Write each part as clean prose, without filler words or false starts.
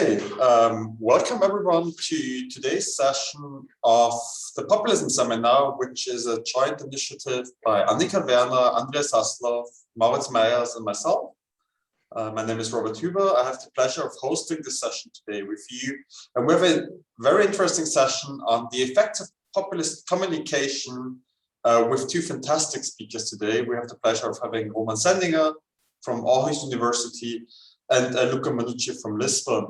Okay, welcome everyone to today's session of the Populism Seminar, which is a joint initiative by Annika Werner, Andreas Haslov, Moritz Meyers, and myself. My name is Robert Huber. I have the pleasure of hosting this session today with you. And we have a very interesting session on the effects of populist communication with two fantastic speakers today. We have the pleasure of having Roman Senninger from Aarhus University and Luca Manucci from Lisbon.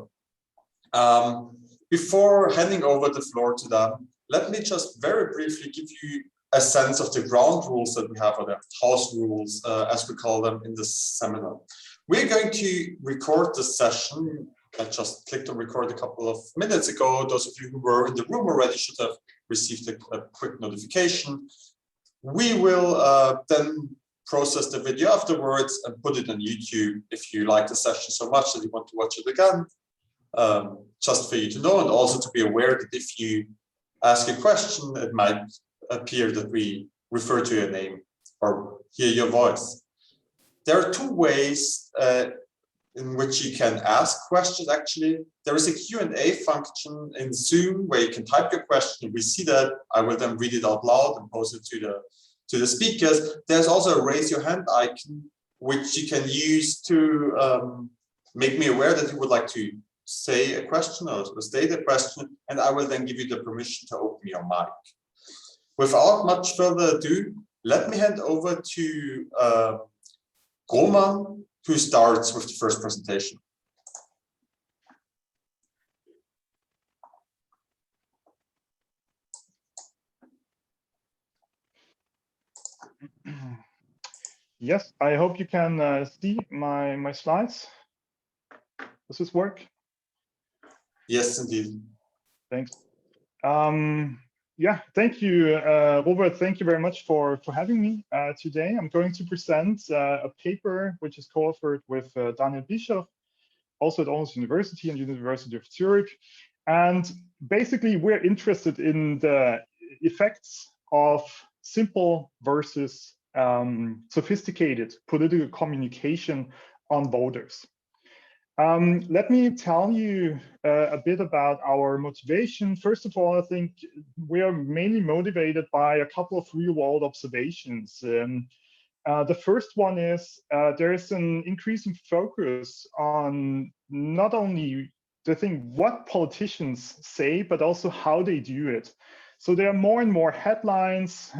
Before handing over the floor to them, let me just very briefly give you a sense of the ground rules that we have, or the house rules, as we call them in this seminar. We're going to record this session. I just clicked on record a couple of minutes ago. Those of you who were in the room already should have received a quick notification. We will then process the video afterwards and put it on YouTube if you like the session so much that you want to watch it again. Just for you to know, and also to be aware that if you ask a question, it might appear that we refer to your name or hear your voice. There are two ways in which you can ask questions, actually. There is a Q&A function in Zoom where you can type your question. We see that. I will then read it out loud and post it to the speakers. There's also a raise your hand icon, which you can use to make me aware that you would like to say a question or state a question, and I will then give you the permission to open your mic. Without much further ado, let me hand over to Roman, who starts with the first presentation. Yes, I hope you can see my slides. Does this work? Yes, indeed. Thanks. Yeah, thank you, Robert. Thank you very much for having me today. I'm going to present a paper which is co-authored with Daniel Bischoff, also at Aarhus University and University of Zurich. And basically, we're interested in the effects of simple versus sophisticated political communication on voters. Let me tell you a bit about our motivation. First of all, I think we are mainly motivated by a couple of real-world observations. The first one is there is an increasing focus on not only the thing what politicians say, but also how they do it. So there are more and more headlines,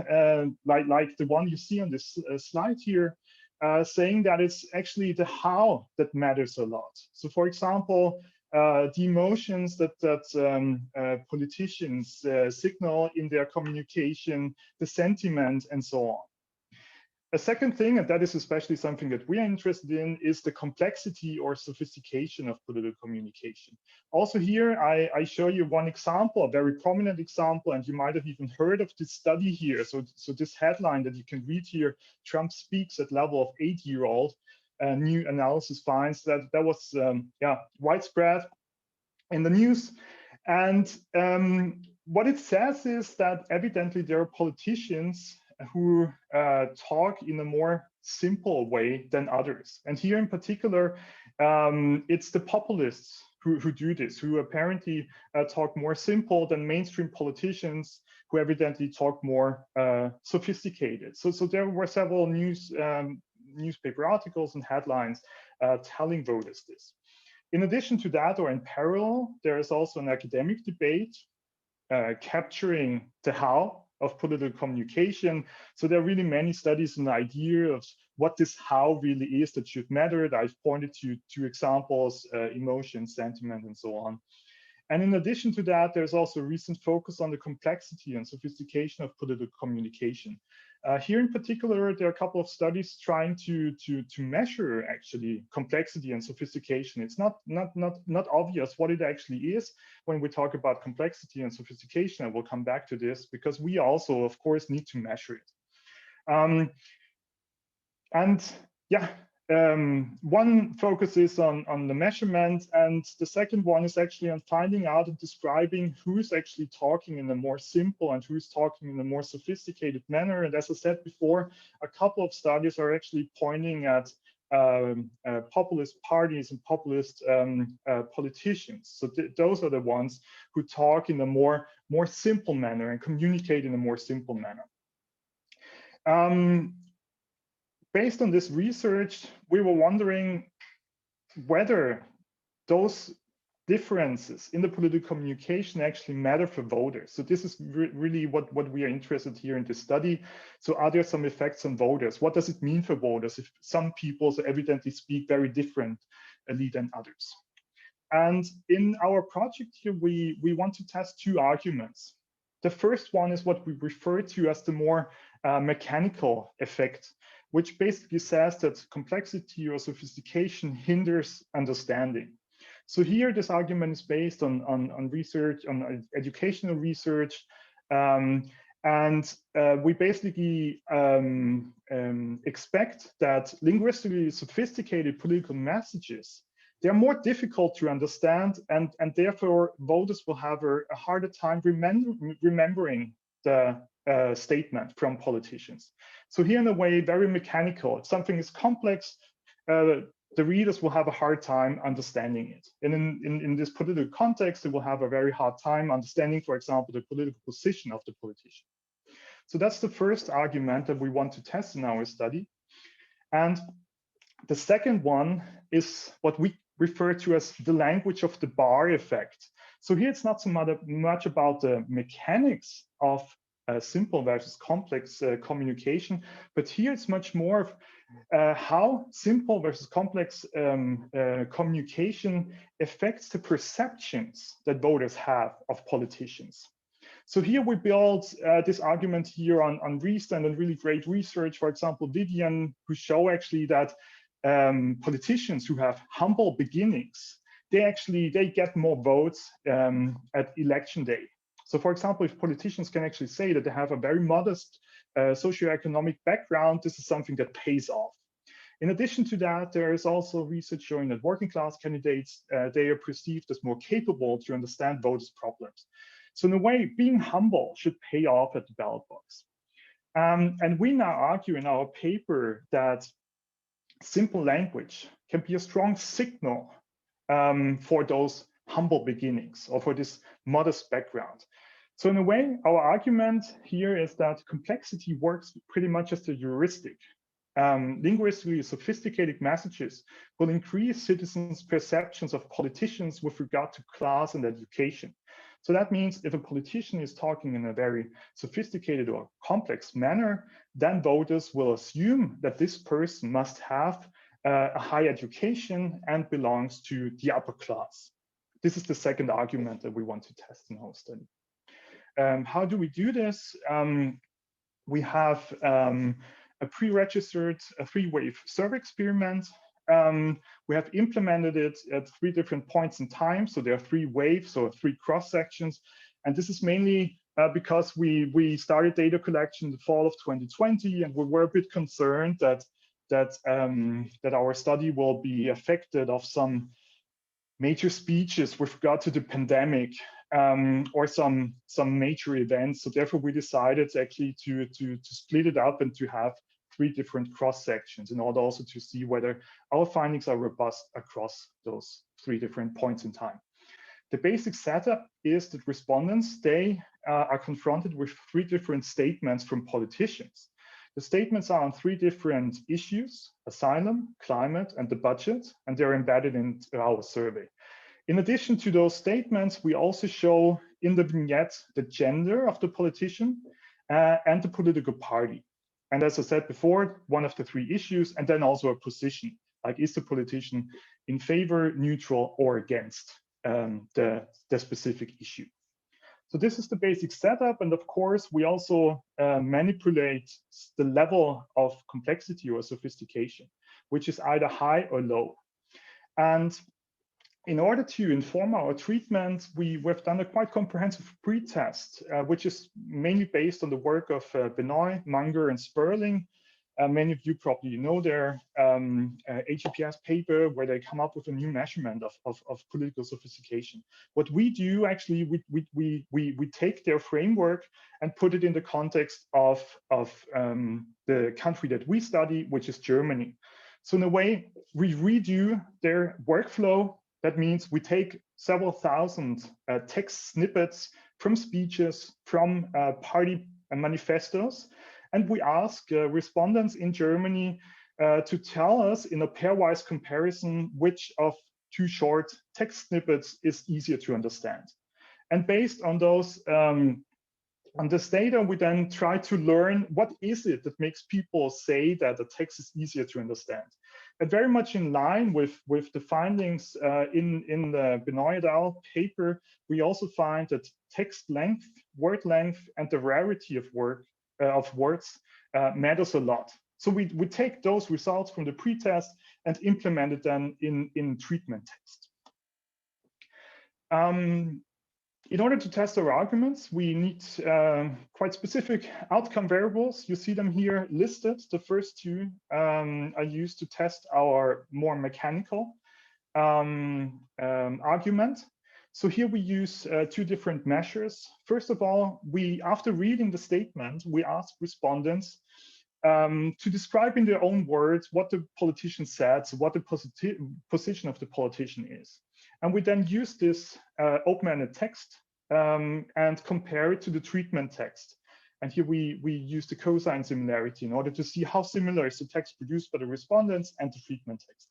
like the one you see on this slide here, saying that it's actually the how that matters a lot. So, for example, the emotions that politicians signal in their communication, the sentiment, and so on. A second thing, and that is especially something that we are interested in, is the complexity or sophistication of political communication. Also here, I show you one example, a very prominent example, and you might have even heard of this study here. So this headline that you can read here, Trump speaks at level of 8-year-old, new analysis finds that was widespread in the news. And what it says is that evidently there are politicians who talk in a more simple way than others. And here in particular, it's the populists who do this, who apparently talk more simple than mainstream politicians who evidently talk more sophisticated. So there were several newspaper articles and headlines telling voters this. In addition to that, or in parallel, there is also an academic debate capturing the how of political communication. So there are really many studies and the idea of what this how really is that should matter. I've pointed to two examples, emotion, sentiment, and so on. And in addition to that, there's also a recent focus on the complexity and sophistication of political communication. Here in particular, there are a couple of studies trying to measure actually complexity and sophistication. It's not obvious what it actually is when we talk about complexity and sophistication. I will come back to this because we also, of course, need to measure it. One focus is on the measurement, and the second one is actually on finding out and describing who's actually talking in a more simple and who's talking in a more sophisticated manner. And as I said before, a couple of studies are actually pointing at populist parties and populist politicians. So those are the ones who talk in a more simple manner and communicate in a more simple manner. Based on this research, we were wondering whether those differences in the political communication actually matter for voters. So this is really what we are interested here in this study. So are there some effects on voters? What does it mean for voters if some people so evidently speak very differently than others? And in our project here, we want to test two arguments. The first one is what we refer to as the more mechanical effect, which basically says that complexity or sophistication hinders understanding. So here, this argument is based on research, on educational research, and we basically expect that linguistically sophisticated political messages, they're more difficult to understand, and therefore voters will have a harder time remembering the statement from politicians. So here, in a way, very mechanical. If something is complex, the readers will have a hard time understanding it. And in this political context, they will have a very hard time understanding, for example, the political position of the politician. So that's the first argument that we want to test in our study. And the second one is what we refer to as the language of the bar effect. So here it's not so much about the mechanics of simple versus complex communication, but here it's much more of how simple versus complex communication affects the perceptions that voters have of politicians. So here we build this argument here on recent and really great research, for example, Vivian, who show actually that politicians who have humble beginnings, they get more votes at election day. So for example, if politicians can actually say that they have a very modest socioeconomic background, this is something that pays off. In addition to that, there is also research showing that working class candidates, they are perceived as more capable to understand voters' problems. So in a way, being humble should pay off at the ballot box. And we now argue in our paper that simple language can be a strong signal for those humble beginnings or for this modest background. So in a way, our argument here is that complexity works pretty much as a heuristic. Linguistically sophisticated messages will increase citizens' perceptions of politicians with regard to class and education. So that means if a politician is talking in a very sophisticated or complex manner, then voters will assume that this person must have a high education and belongs to the upper class. This is the second argument that we want to test in our study. How do we do this? We have a pre-registered three-wave survey experiment. We have implemented it at 3 different points in time. So there are 3 waves or 3 cross sections. And this is mainly because we started data collection in the fall of 2020, and we were a bit concerned that our study will be affected of some major speeches with regard to the pandemic or some major events. So therefore, we decided actually to split it up and to have 3 different cross sections in order also to see whether our findings are robust across those 3 different points in time. The basic setup is that respondents, they are confronted with 3 different statements from politicians. The statements are on 3 different issues: asylum, climate, and the budget, and they're embedded into our survey. In addition to those statements, we also show in the vignette the gender of the politician and the political party. And as I said before, one of the 3 issues, and then also a position, like is the politician in favor, neutral, or against the specific issue. So this is the basic setup. And of course, we also manipulate the level of complexity or sophistication, which is either high or low. And in order to inform our treatment, we've done a quite comprehensive pre-test, which is mainly based on the work of Benoit, Munger, and Sperling. Many of you probably know their HEPS paper where they come up with a new measurement of political sophistication. What we do actually, we take their framework and put it in the context of the country that we study, which is Germany. So in a way, we redo their workflow. That means we take several thousand text snippets from speeches, from party manifestos, and we ask respondents in Germany to tell us in a pairwise comparison which of two short text snippets is easier to understand. And based on those on this data, we then try to learn what is it that makes people say that the text is easier to understand. And very much in line with the findings in the Benoit et al. Paper, we also find that text length, word length, and the rarity of words matters a lot. So we take those results from the pretest and implement it then in treatment text. In order to test our arguments, we need quite specific outcome variables. You see them here listed. The first two are used to test our more mechanical argument. So here we use two different measures. First of all, after reading the statement, we ask respondents to describe in their own words what the politician said, so what the position of the politician is. And we then use this open-ended text and compare it to the treatment text. And here we use the cosine similarity in order to see how similar is the text produced by the respondents and the treatment text.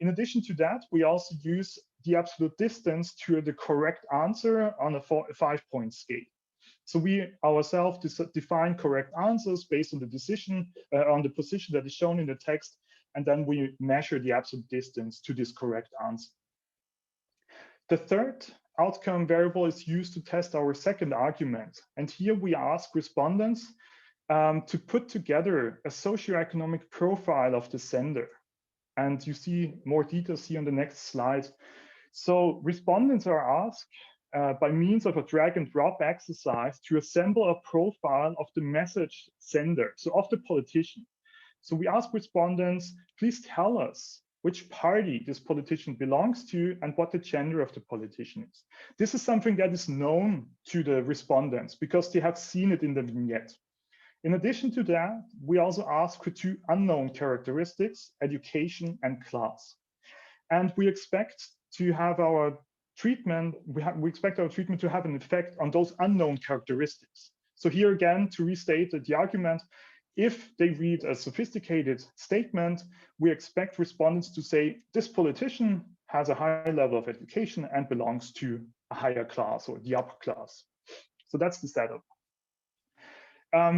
In addition to that, we also use the absolute distance to the correct answer on a 5-point scale. So we ourselves define correct answers based on the decision, on the position that is shown in the text, and then we measure the absolute distance to this correct answer. The third outcome variable is used to test our second argument. And here we ask respondents to put together a socioeconomic profile of the sender. And you see more details here on the next slide. So respondents are asked by means of a drag and drop exercise to assemble a profile of the message sender, so of the politician. So we ask respondents, please tell us which party this politician belongs to and what the gender of the politician is. This is something that is known to the respondents because they have seen it in the vignette. In addition to that, we also ask for two unknown characteristics, education and class. And we expect to have our treatment, we expect our treatment to have an effect on those unknown characteristics. So here again, to restate the argument, if they read a sophisticated statement, we expect respondents to say, this politician has a high level of education and belongs to a higher class or the upper class. So that's the setup.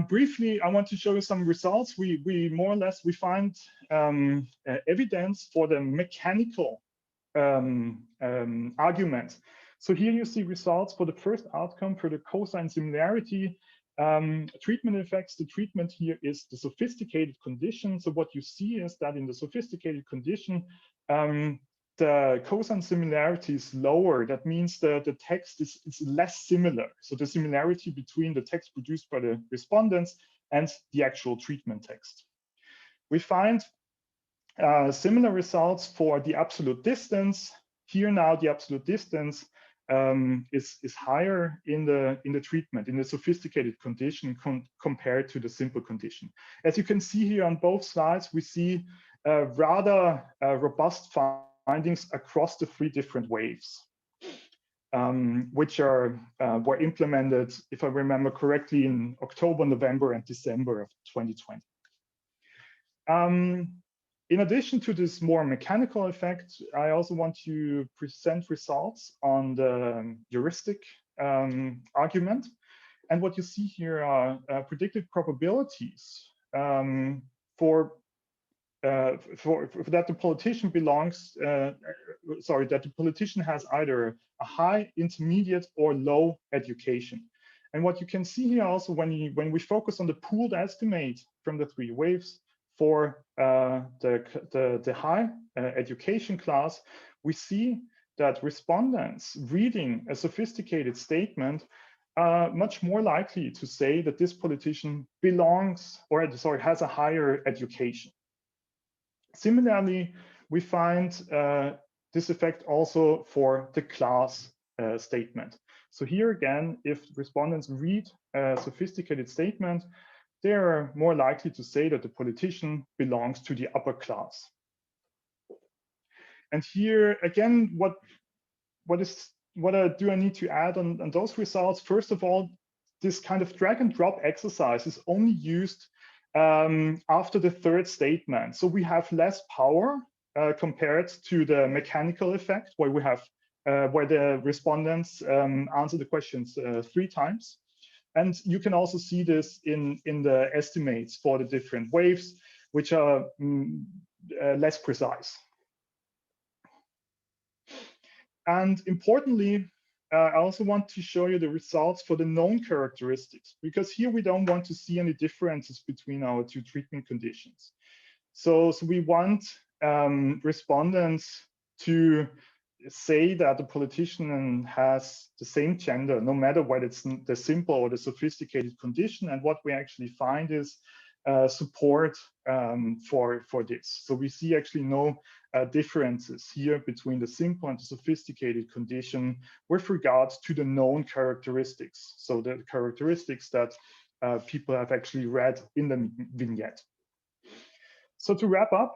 Briefly, I want to show you some results. We more or less, we find evidence for the mechanical argument. So here you see results for the first outcome for the cosine similarity. Treatment effects, the treatment here is the sophisticated condition. So what you see is that in the sophisticated condition, the cosine similarity is lower. That means that the text is less similar. So the similarity between the text produced by the respondents and the actual treatment text. We find similar results for the absolute distance. Here now the absolute distance is higher in the treatment, in the sophisticated condition compared to the simple condition. As you can see here on both slides, we see rather robust findings across the three different waves, which were implemented, if I remember correctly, in October, November, and December of 2020. In addition to this more mechanical effect, I also want to present results on the heuristic argument. And what you see here are predicted probabilities for that the politician belongs, that the politician has either a high, intermediate, or low education. And what you can see here also when we focus on the pooled estimate from the three waves, for the high education class, we see that respondents reading a sophisticated statement are much more likely to say that this politician belongs, or sorry, has a higher education. Similarly, we find this effect also for the class statement. So here again, if respondents read a sophisticated statement, they are more likely to say that the politician belongs to the upper class. And here again, what do I need to add on those results? First of all, this kind of drag and drop exercise is only used after the third statement. So we have less power compared to the mechanical effect, where we have where the respondents answer the questions 3 times. And you can also see this in the estimates for the different waves, which are less precise. And importantly, I also want to show you the results for the known characteristics, because here we don't want to see any differences between our 2 treatment conditions. So we want respondents to say that the politician has the same gender, no matter whether it's the simple or the sophisticated condition. And what we actually find is support for this. So we see actually no differences here between the simple and the sophisticated condition with regards to the known characteristics. So the characteristics that people have actually read in the vignette. So to wrap up,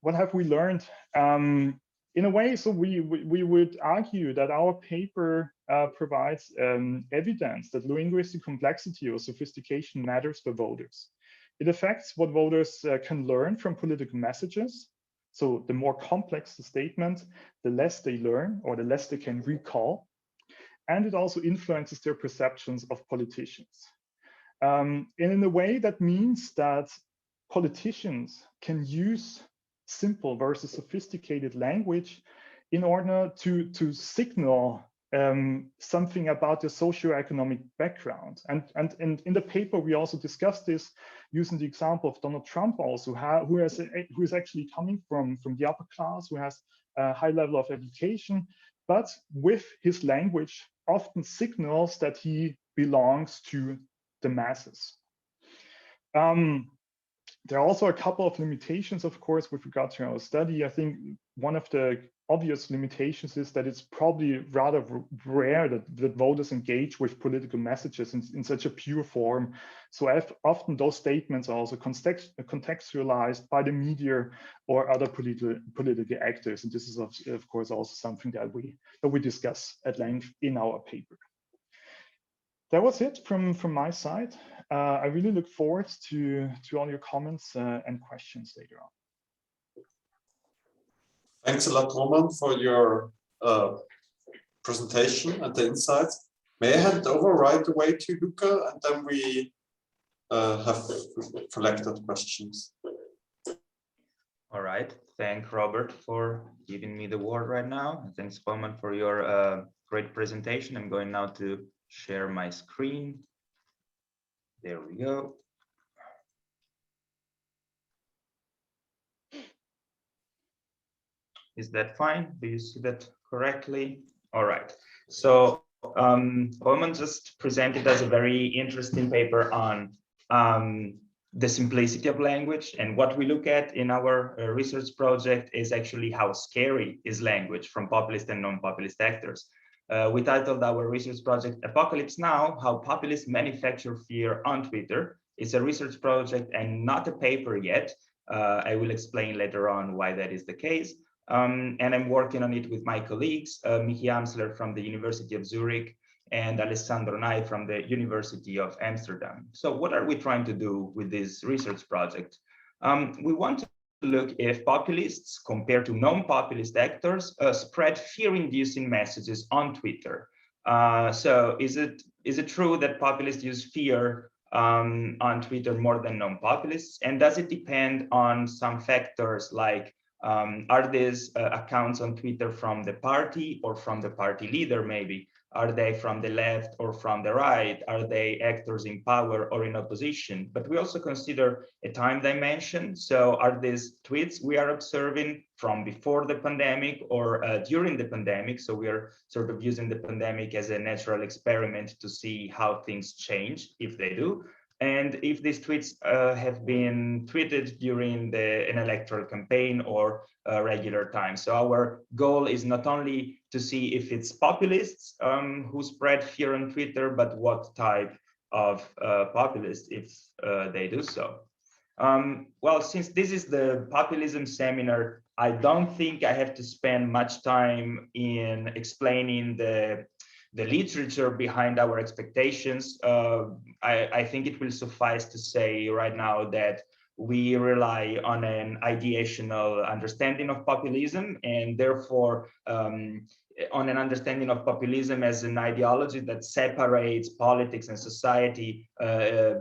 what have we learned? In a way, so we would argue that our paper provides evidence that linguistic complexity or sophistication matters for voters. It affects what voters can learn from political messages. So the more complex the statement, the less they learn or the less they can recall. And it also influences their perceptions of politicians. And in a way, that means that politicians can use simple versus sophisticated language in order to signal something about the socioeconomic background. And in the paper, we also discussed this using the example of Donald Trump also, who is actually coming from the upper class, who has a high level of education, but with his language often signals that he belongs to the masses. There are also a couple of limitations, of course, with regard to our study. I think one of the obvious limitations is that it's probably rather rare that voters engage with political messages in such a pure form. So often those statements are also contextualized by the media or other political actors. And this is, of course, also something that we discuss at length in our paper. That was it from my side. I really look forward to all your comments and questions later on. Thanks a lot, Roman, for your presentation and the insights. May I hand over right away to Luca, and then we have collected questions. All right. Thank Robert for giving me the word right now. Thanks, Roman, for your great presentation. I'm going now to share my screen. There we go. Is that fine? Do you see that correctly? All right. So Roman just presented us a very interesting paper on the simplicity of language. And what we look at in our research project is actually how scary is language from populist and non-populist actors. We titled our research project Apocalypse Now, How Populists Manufacture Fear on Twitter. It's a research project and not a paper yet. I will explain later on why that is the case. And I'm working on it with my colleagues, Michi Amsler from the University of Zurich and Alessandro Nai from the University of Amsterdam. So what are we trying to do with this research project? We want to look if populists compared to non-populist actors spread fear-inducing messages on Twitter. So is it true that populists use fear on Twitter more than non-populists? And does it depend on some factors like are these accounts on Twitter from the party or from the party leader maybe? Are they from the left or from the right? Are they actors in power or in opposition? But we also consider a time dimension. So are these tweets we are observing from before the pandemic or during the pandemic? So we are sort of using the pandemic as a natural experiment to see how things change, if they do. And if these tweets have been tweeted during an electoral campaign or regular time. So our goal is not only to see if it's populists who spread fear on Twitter, but what type of populists if they do so. Well, since this is the populism seminar, I don't think I have to spend much time in explaining the literature behind our expectations. I think it will suffice to say right now that we rely on an ideational understanding of populism, and therefore on an understanding of populism as an ideology that separates politics and society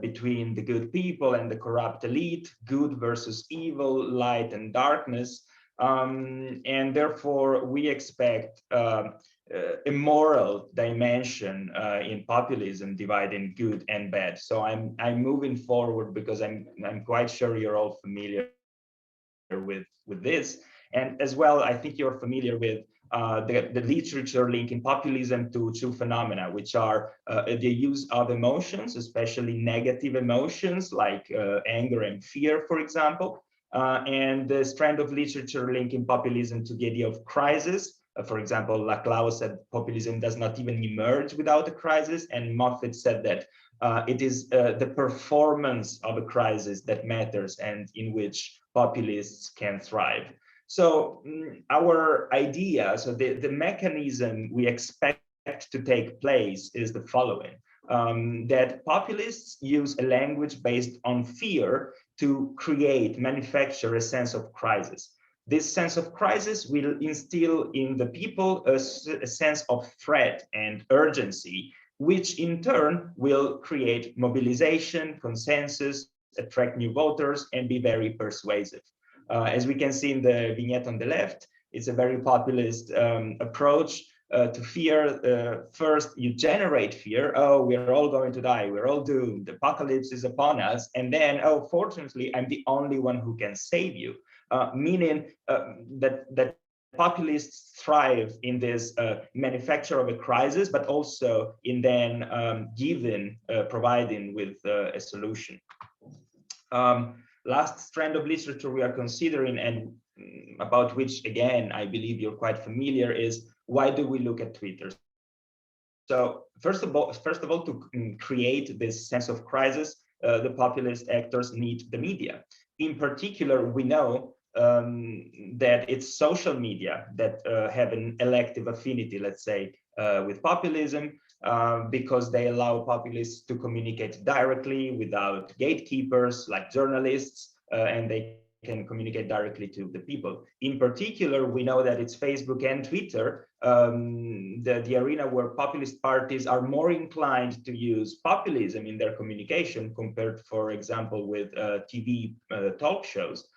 between the good people and the corrupt elite, good versus evil, light and darkness. And therefore we expect a moral dimension in populism, dividing good and bad. So I'm moving forward because I'm quite sure you're all familiar with this, and as well I think you're familiar with the literature linking populism to two phenomena, which are the use of emotions, especially negative emotions like anger and fear, for example, and the strand of literature linking populism to the idea of crisis. For example, Laclau said populism does not even emerge without a crisis, and Moffat said that it is the performance of a crisis that matters and in which populists can thrive. So our idea, so the mechanism we expect to take place is the following. That populists use a language based on fear to manufacture a sense of crisis. This sense of crisis will instill in the people a sense of threat and urgency, which in turn will create mobilization, consensus, attract new voters, and be very persuasive. As we can see in the vignette on the left, it's a very populist approach to fear. First, you generate fear. Oh, we're all going to die. We're all doomed. The apocalypse is upon us. And then, oh, fortunately, I'm the only one who can save you. Meaning that populists thrive in this manufacture of a crisis, but also in then providing with a solution. Last strand of literature we are considering, and about which, again, I believe you're quite familiar, is why do we look at Twitter? So first of all, to create this sense of crisis, the populist actors need the media. In particular, we know that it's social media that have an elective affinity, let's say, with populism, because they allow populists to communicate directly without gatekeepers like journalists, and they can communicate directly to the people. In particular, we know that it's Facebook and Twitter, the arena where populist parties are more inclined to use populism in their communication compared, for example, with TV talk shows.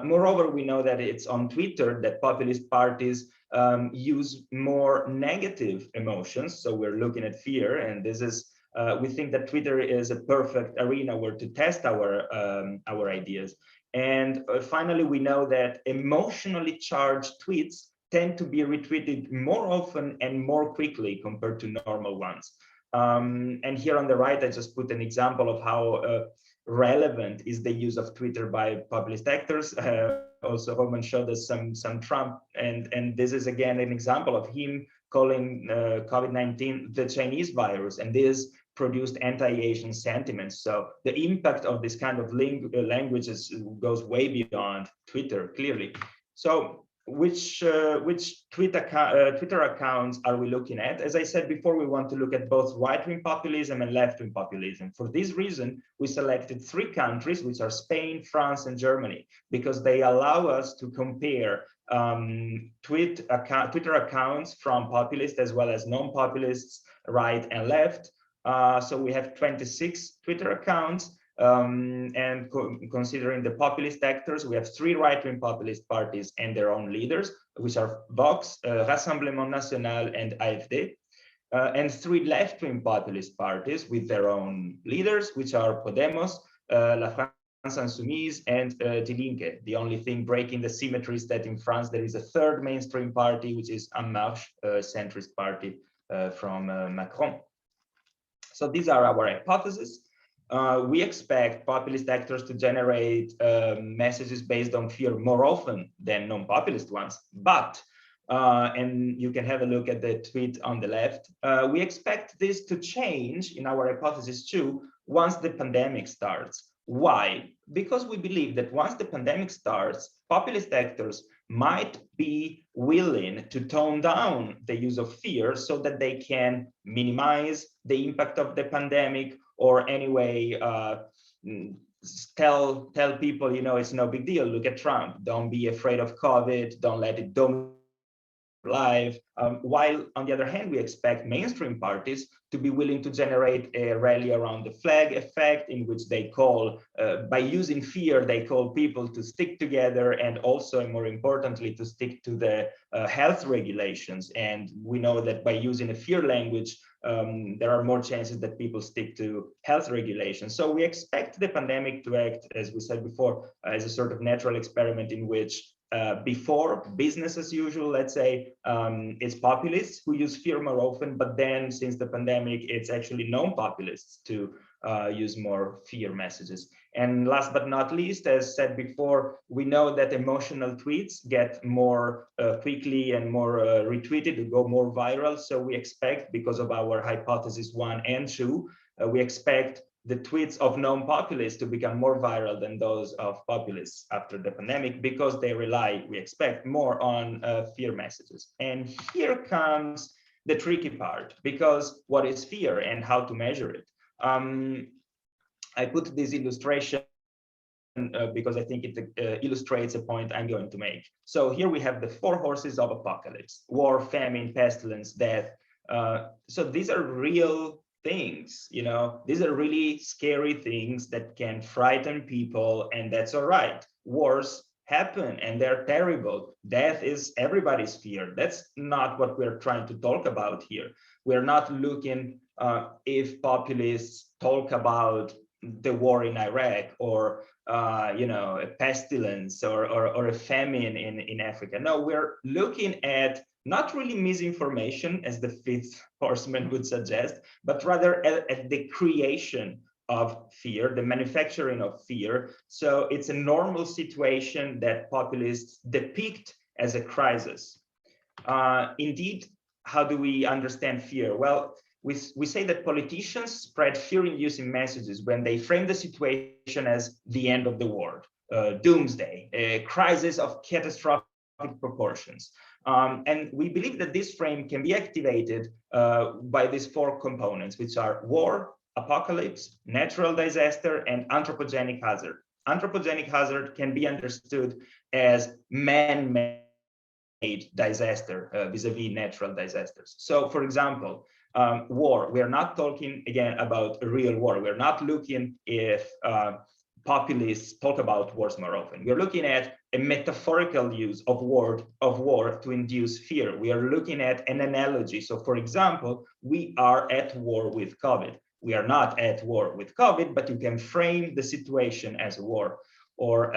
Moreover, we know that it's on Twitter that populist parties use more negative emotions. So we're looking at fear, and this is we think that Twitter is a perfect arena where to test our ideas. And finally, we know that emotionally charged tweets tend to be retweeted more often and more quickly compared to normal ones. And here on the right, I just put an example of how relevant is the use of Twitter by populist actors. Also, Roman showed us some Trump, and this is again an example of him calling COVID-19 the Chinese virus, and this produced anti-Asian sentiments. So the impact of this kind of languages goes way beyond Twitter, clearly. So which Twitter accounts are we looking at? As I said before, we want to look at both right-wing populism and left-wing populism. For this reason, we selected 3 countries, which are Spain, France, and Germany, because they allow us to compare Twitter accounts from populists as well as non-populists, right and left. So we have 26 Twitter accounts, and considering the populist actors, we have 3 right-wing populist parties and their own leaders, which are Vox, Rassemblement National, and AfD, and 3 left-wing populist parties with their own leaders, which are Podemos, La France Insoumise, and Die Linke. The only thing breaking the symmetry is that in France there is a 3rd mainstream party, which is En Marche, a centrist party from Macron. So these are our hypotheses. We expect populist actors to generate messages based on fear more often than non-populist ones. But, and you can have a look at the tweet on the left, we expect this to change in our hypothesis too once the pandemic starts. Why? Because we believe that once the pandemic starts, populist actors might be willing to tone down the use of fear so that they can minimize the impact of the pandemic, or anyway tell people, you know, it's no big deal. Look at Trump. Don't be afraid of COVID. Don't let it dominate life. While on the other hand, we expect mainstream parties to be willing to generate a rally around the flag effect, in which they call, by using fear, they call people to stick together, and also, and more importantly, to stick to the health regulations. And we know that by using a fear language, there are more chances that people stick to health regulations. So we expect the pandemic to act, as we said before, as a sort of natural experiment in which before business as usual, let's say, it's populists who use fear more often, but then since the pandemic, it's actually non-populists to use more fear messages. And last but not least, as said before, we know that emotional tweets get more quickly and more retweeted, go more viral. So we expect, because of our hypothesis 1 and 2, we expect the tweets of non-populists to become more viral than those of populists after the pandemic, because they rely, we expect, more on fear messages. And here comes the tricky part, because what is fear and how to measure it? I put this illustration because I think it illustrates a point I'm going to make. So here we have the 4 horses of apocalypse: war, famine, pestilence, death. So these are real things, you know, these are really scary things that can frighten people, and that's all right. Wars happen and they're terrible. Death is everybody's fear. That's not what we're trying to talk about here. We're not looking if populists talk about the war in Iraq, or you know, a pestilence, or a famine in Africa. No, we're looking at not really misinformation, as the 5th horseman would suggest, but rather at the creation of fear, the manufacturing of fear. So it's a normal situation that populists depict as a crisis. Indeed, how do we understand fear? Well, we say that politicians spread fear-inducing messages when they frame the situation as the end of the world, doomsday, a crisis of catastrophic proportions. And we believe that this frame can be activated by these 4 components, which are war, apocalypse, natural disaster, and anthropogenic hazard. Anthropogenic hazard can be understood as man-made disaster vis-a-vis natural disasters. So, for example, war, we are not talking again about a real war. We're not looking if populists talk about wars more often. We're looking at a metaphorical use of war to induce fear. We are looking at an analogy. So, for example, we are at war with COVID. We are not at war with COVID, but you can frame the situation as a war. Or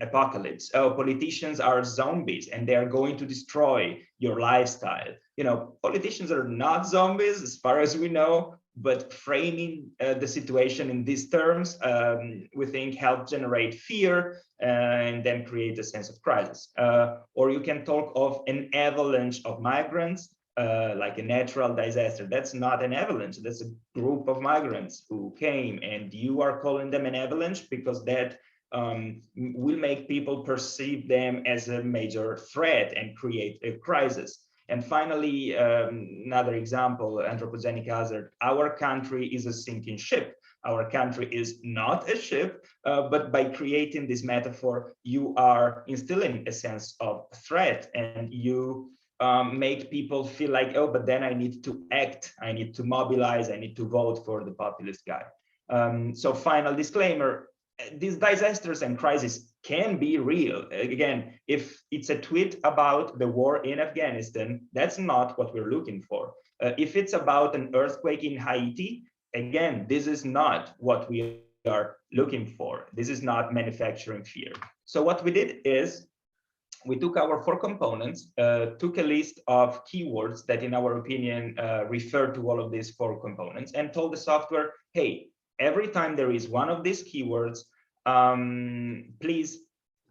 apocalypse. Oh, politicians are zombies and they are going to destroy your lifestyle. You know, politicians are not zombies as far as we know, but framing the situation in these terms, we think help generate fear and then create a sense of crisis. Or you can talk of an avalanche of migrants, like a natural disaster. That's not an avalanche, that's a group of migrants who came, and you are calling them an avalanche because that will make people perceive them as a major threat and create a crisis. And finally, another example, anthropogenic hazard. Our country is a sinking ship. Our country is not a ship, but by creating this metaphor, you are instilling a sense of threat, and you make people feel like, oh, but then I need to act, I need to mobilize, I need to vote for the populist guy. So final disclaimer, these disasters and crises can be real. Again, if it's a tweet about the war in Afghanistan, that's not what we're looking for. If it's about an earthquake in Haiti, again, this is not what we are looking for. This is not manufacturing fear. So what we did is we took our 4 components, took a list of keywords that in our opinion refer to all of these 4 components, and told the software, hey, every time there is one of these keywords, please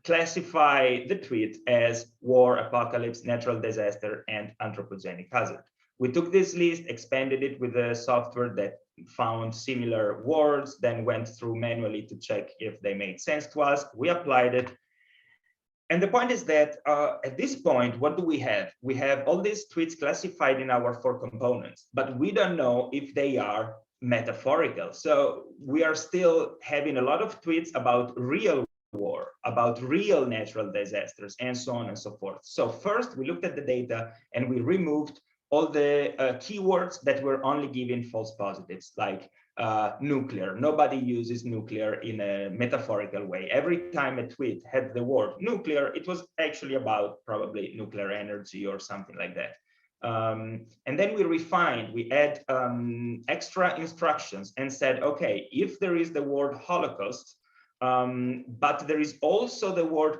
classify the tweet as war, apocalypse, natural disaster, and anthropogenic hazard. We took this list, expanded it with a software that found similar words, then went through manually to check if they made sense to us. We applied it. And the point is that at this point, what do we have? We have all these tweets classified in our 4 components, but we don't know if they are metaphorical. So we are still having a lot of tweets about real war, about real natural disasters, and so on and so forth. So first, we looked at the data and we removed all the keywords that were only giving false positives, like nuclear. Nobody uses nuclear in a metaphorical way. Every time a tweet had the word nuclear, it was actually about probably nuclear energy or something like that. And then we refined, we add extra instructions and said, okay, if there is the word Holocaust, but there is also the word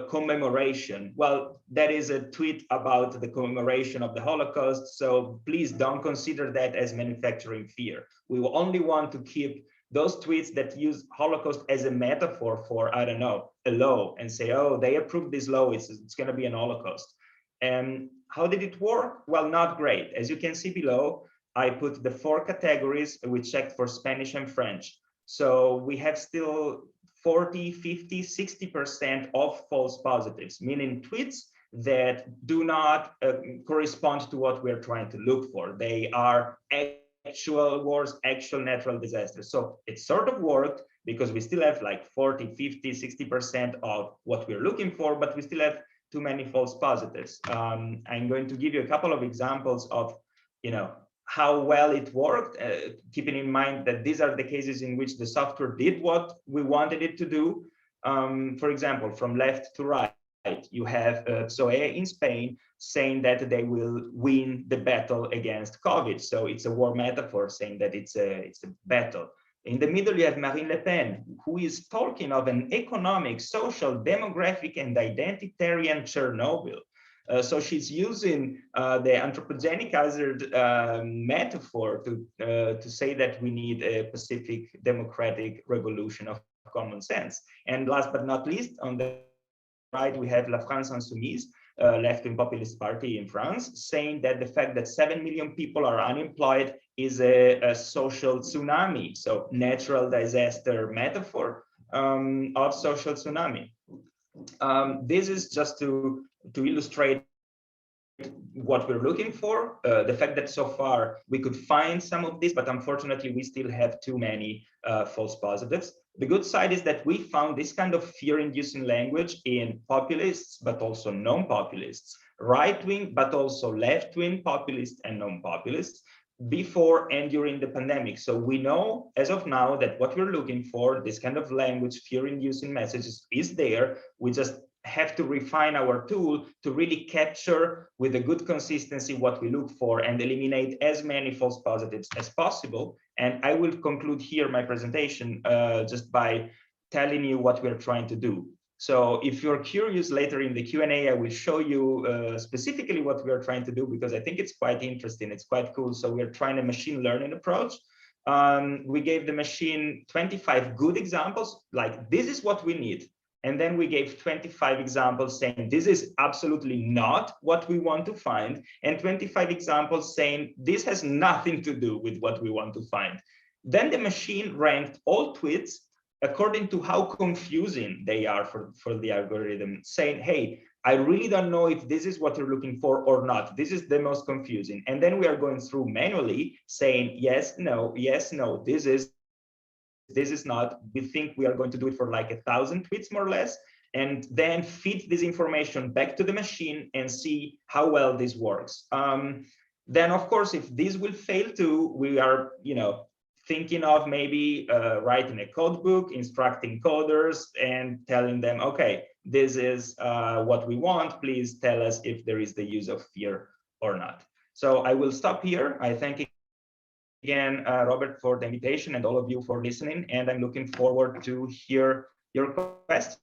commemoration. Well, that is a tweet about the commemoration of the Holocaust, so please don't consider that as manufacturing fear. We will only want to keep those tweets that use Holocaust as a metaphor for, I don't know, a law, and say, oh, they approved this law, it's going to be an Holocaust. And how did it work? Well, not great. As you can see below, I put the 4 categories we checked for Spanish and French. So we have still 40, 50, 60% of false positives, meaning tweets that do not correspond to what we're trying to look for. They are actual wars, actual natural disasters. So it sort of worked because we still have like 40, 50, 60% of what we're looking for, but we still have too many false positives. I'm going to give you a couple of examples of, how well it worked, keeping in mind that these are the cases in which the software did what we wanted it to do. For example, from left to right, you have PSOE in Spain saying that they will win the battle against COVID. So it's a war metaphor saying that it's a battle. In the middle, you have Marine Le Pen, who is talking of an economic, social, demographic, and identitarian Chernobyl. So she's using the anthropogenic hazard metaphor to say that we need a Pacific democratic revolution of common sense. And last but not least, on the right, we have La France Insoumise, left-wing populist party in France, saying that the fact that 7 million people are unemployed is a social tsunami, so natural disaster metaphor of social tsunami. This is just to illustrate what we're looking for, the fact that so far we could find some of this, but unfortunately we still have too many false positives. The good side is that we found this kind of fear-inducing language in populists, but also non-populists, right-wing, but also left-wing populists and non-populists, before and during the pandemic. So we know as of now that what we're looking for, this kind of language, fear-inducing messages, is there. We just have to refine our tool to really capture with a good consistency what we look for and eliminate as many false positives as possible. And I will conclude here my presentation just by telling you what we're trying to do. So if you're curious, later in the Q&A, I will show you specifically what we are trying to do, because I think it's quite interesting. It's quite cool. So we're trying a machine learning approach. We gave the machine 25 good examples, like this is what we need. And then we gave 25 examples saying this is absolutely not what we want to find, and 25 examples saying this has nothing to do with what we want to find. Then the machine ranked all tweets according to how confusing they are for the algorithm, saying, hey, I really don't know if this is what you're looking for or not. This is the most confusing. And then we are going through manually saying, yes, no, this is not. We think we are going to do it for like 1,000 tweets more or less, and then feed this information back to the machine and see how well this works. Then of course, if this will fail too, we are thinking of maybe writing a code book, instructing coders and telling them, okay, this is what we want. Please tell us if there is the use of fear or not. So I will stop here. I thank again, Robert, for the invitation, and all of you for listening. And I'm looking forward to hear your questions.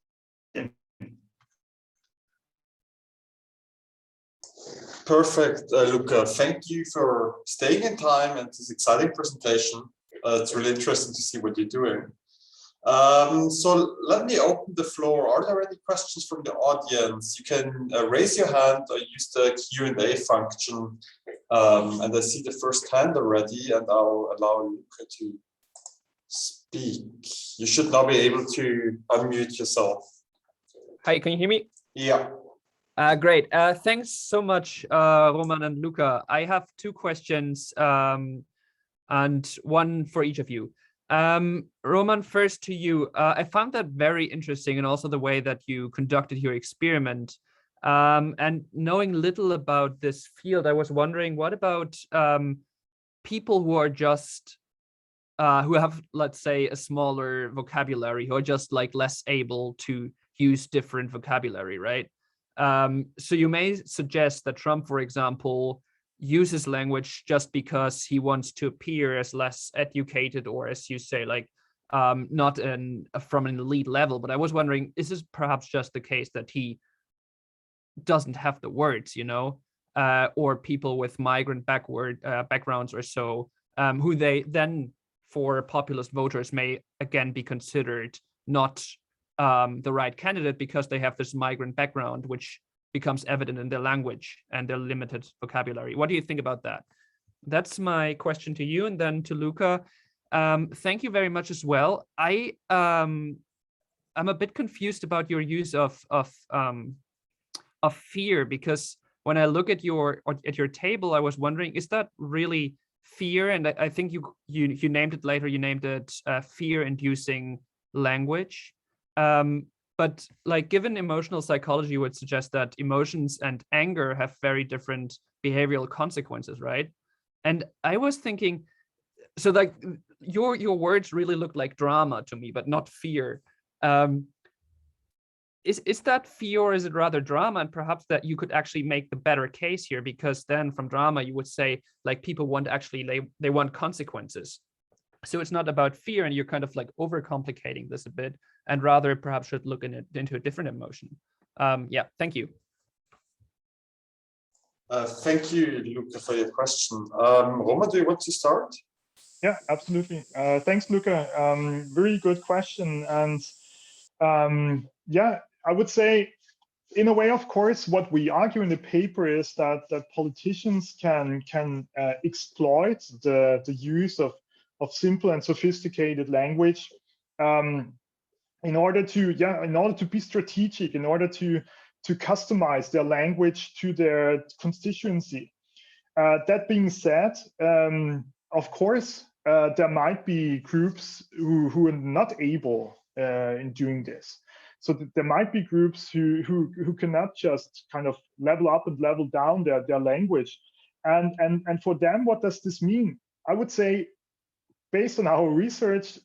Perfect, Luca. Thank you for staying in time and this exciting presentation. It's really interesting to see what you're doing. So let me open the floor. Are there any questions from the audience? You can raise your hand or use the Q&A function. And I see the first hand already, and I'll allow Luca to speak. You should now be able to unmute yourself. Hi, can you hear me? Yeah. Great. Thanks so much, Roman and Luca. I have two questions and one for each of you. Roman, first to you. I found that very interesting, and also the way that you conducted your experiment. And knowing little about this field, I was wondering, what about people who are just who have, let's say, a smaller vocabulary, who are just like less able to use different vocabulary, right? So you may suggest that Trump, for example, uses language just because he wants to appear as less educated, or as you say, like not from an elite level. But I was wondering, is this perhaps just the case that he doesn't have the words, or people with migrant backgrounds or so, who they then, for populist voters, may again be considered not the right candidate because they have this migrant background, which becomes evident in their language and their limited vocabulary. What do you think about that? That's my question to you. And then to Luca, thank you very much as well. I'm a bit confused about your use of fear, because when I look at your table, I was wondering, is that really fear? And I think you named it later. You named it fear-inducing language. But like, given emotional psychology would suggest that emotions and anger have very different behavioral consequences, right? And I was thinking, so like your words really look like drama to me, but not fear. Is that fear, or is it rather drama? And perhaps that you could actually make the better case here, because then from drama you would say, like, people want they want consequences. So it's not about fear, and you're kind of like overcomplicating this a bit, and rather perhaps should look into a different emotion. Yeah, thank you. Thank you, Luca, for your question. Roma, do you want to start? Yeah, absolutely. Thanks, Luca. Very good question. And yeah, I would say, in a way, of course, what we argue in the paper is that politicians can exploit the use of simple and sophisticated language in order to be strategic, in order to customize their language to their constituency. That being said, of course, there might be groups who are not able in doing this. So there might be groups who cannot just kind of level up and level down their language. And for them, what does this mean? I would say, based on our research,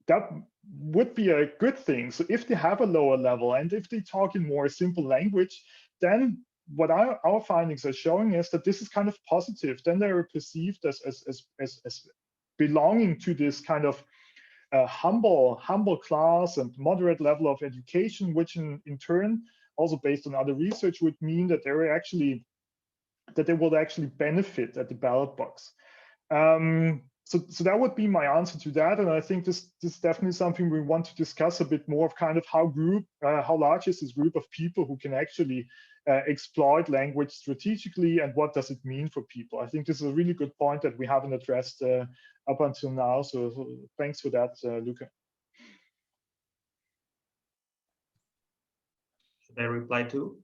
that would be a good thing. So if they have a lower level, and if they talk in more simple language, then what our findings are showing is that this is kind of positive. Then they are perceived as belonging to this kind of humble class and moderate level of education, which in turn, also based on other research, would mean that they will actually benefit at the ballot box. So that would be my answer to that, and I think this is definitely something we want to discuss a bit more, of kind of how large is this group of people who can actually exploit language strategically, and what does it mean for people. I think this is a really good point that we haven't addressed up until now. So thanks for that, Luca. Should I reply too?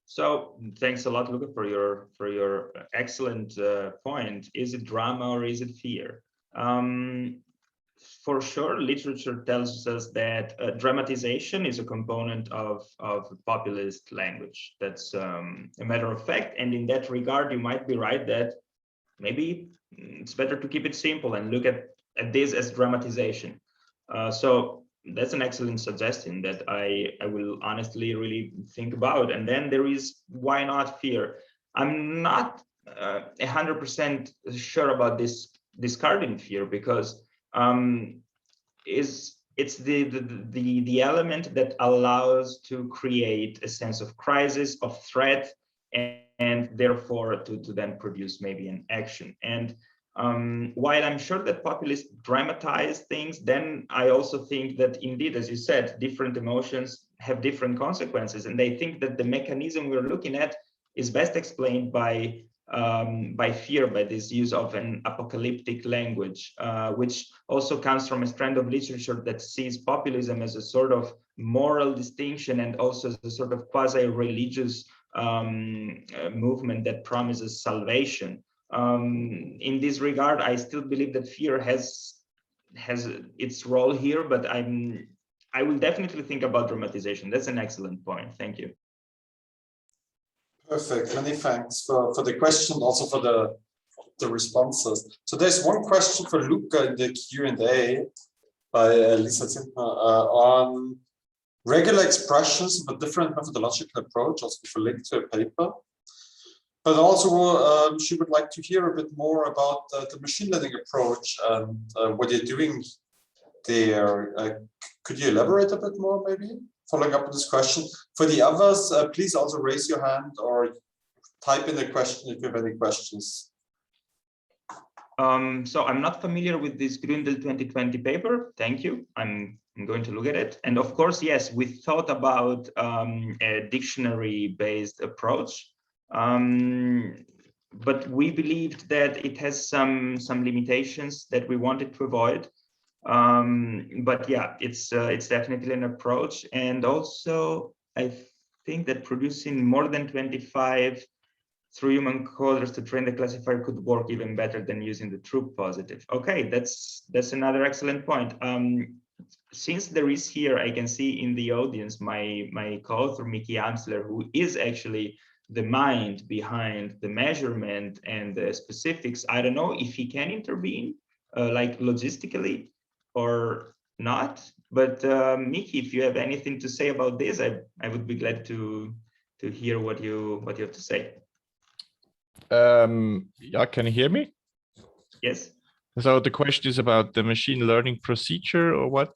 So thanks a lot, Luca, for your excellent point. Is it drama or is it fear? For sure, literature tells us that dramatization is a component of populist language. That's a matter of fact. And in that regard, you might be right that maybe it's better to keep it simple and look at this as dramatization. So that's an excellent suggestion that I will honestly really think about. And then there is, why not fear? I'm not 100% sure about this discarding fear, because it's the element that allows to create a sense of crisis, of threat, and therefore to then produce maybe an action. And while I'm sure that populists dramatize things, then I also think that indeed, as you said, different emotions have different consequences. And I think that the mechanism we're looking at is best explained by fear, by this use of an apocalyptic language, which also comes from a strand of literature that sees populism as a sort of moral distinction and also the sort of quasi-religious movement that promises salvation. In this regard, I still believe that fear has its role here, but I will definitely think about dramatization. That's an excellent point. Thank you. Perfect. Many thanks for the question, also for the responses. So there's one question for Luca in the Q&A by Lisa Zintner on regular expressions of a different methodological approach, also for link to a paper. But also she would like to hear a bit more about the machine learning approach and what you're doing there. Could you elaborate a bit more, maybe, following up on this question? For the others, please also raise your hand or type in the question if you have any questions. So I'm not familiar with this Gründel 2020 paper. Thank you. I'm going to look at it. And of course, yes, we thought about a dictionary-based approach. But we believed that it has some limitations that we wanted to avoid. But yeah, it's definitely an approach. And also, I think that producing more than 25 through human coders to train the classifier could work even better than using the true positive. Okay, that's another excellent point. Since there is here, I can see in the audience my co-author Mickey Amsler, who is actually the mind behind the measurement and the specifics. I don't know if he can intervene, like logistically or not. But Mickey, if you have anything to say about this, I would be glad to hear what you have to say. Yeah, can you hear me? Yes. So the question is about the machine learning procedure or what?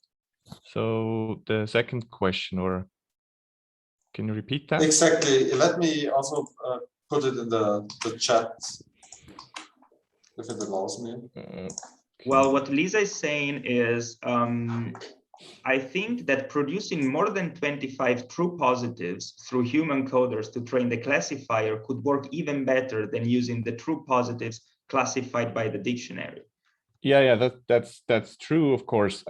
So the second question, or can you repeat that? Exactly. Let me also put it in the chat, if it allows me. Well, what Lisa is saying is, I think that producing more than 25 true positives through human coders to train the classifier could work even better than using the true positives classified by the dictionary. Yeah, that's true, of course.